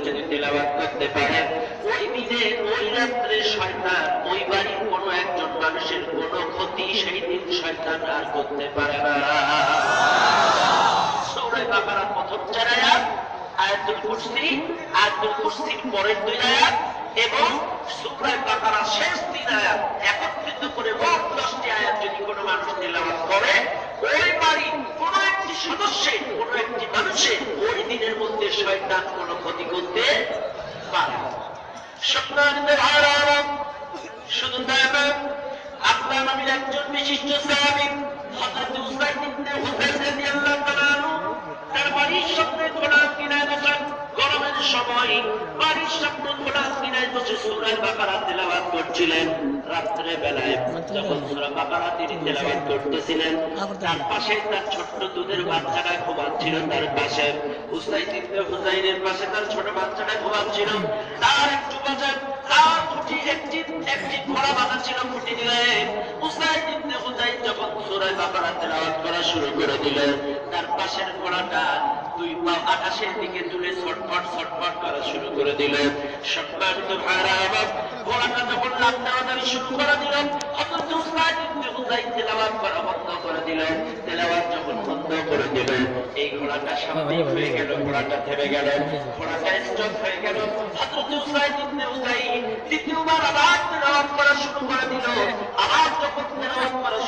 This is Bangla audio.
যদি তেলাওয়াত করতে পারে, ওই দিনে ওই রাত্রে শয়তান ওই বাড়ির কোনো একজন মানুষের কোনো ক্ষতি সেই দিন শয়তান আর করতে পারে না। সূরা বাকারার প্রথম 4 আয়াত, আয়াতুল কুরসি, আয়াতুল কুরসির পরের 2 আয়াত এবং সূরা বাকারার শেষ 3 আয়াত একত্রিত করে মোট 10টি আয়াত যদি কোনো মানুষ তেলাওয়াত করে, ওই বাড়ির কোনো একটি সদস্যের কোনো একটি মানুষের ওই দিনের মধ্যে শয়তান কোনো ক্ষতি করতে পারে না। সম্মানিত ভাইরা, শুধু তাই নয়, আপনার নবীর একজন বিশিষ্ট সাহাবী হযরত উসাইদ ইবনে হুযাইর রাদিয়াল্লাহু তাআলা আনহু তার বাড়ির সামনে খোলা কিনায় বসে গরমের সময় বাড়ির সামনে খোলা কিনায় বসে সূরা বাকারা তেলাওয়াত করছিলেন। রাত্রে বেলায় যখন সূরা বাকারা তিনি তেলাওয়াত করতেছিলেন, তার পাশে তার ছোট্ট দুধের বাচ্চাটা ঘুমাচ্ছিল। তার পাশে উসাইদ ইবনে হুযাইরের পাশে তার ছোট বাচ্চাটা ঘুমাচ্ছিল। তার একটু বাজে তার খুঁটি একটি ঘোড়া বাঁধা ছিল খুঁটি দিলে উসাইদ ইবনে হুযাইর যখন সূরা বাকারা তেলাওয়াত করা শুরু করে দিলেন, তার পাশের ঘোড়াটা দুই পা আকাশের দিকে তুলে ছটফট ছটফট করা শুরু করে দিলেন। সম্মানিত ভাইরা আমার, ঘোড়াটা যখন লাফ দেওয়া শুরু করে দিল, হযরত উসাইদ ইবনে হুযাইর তেলাওয়াত করা বন্ধ করে দিলেন। তেলাওয়াত যখন বন্ধ করে দিলেন, এই ঘোড়াটা স্বাভাবিক হয়ে গেল, ঘোড়াটা থেমে গেল, ঘোড়াটা স্টপ হয়ে গেল। হযরত উসাইদ ইবনে হুযাইর দ্বিতীয়বার আবার তেলাওয়াত করা শুরু করে দিল। আবার যখন তেলাওয়াত করা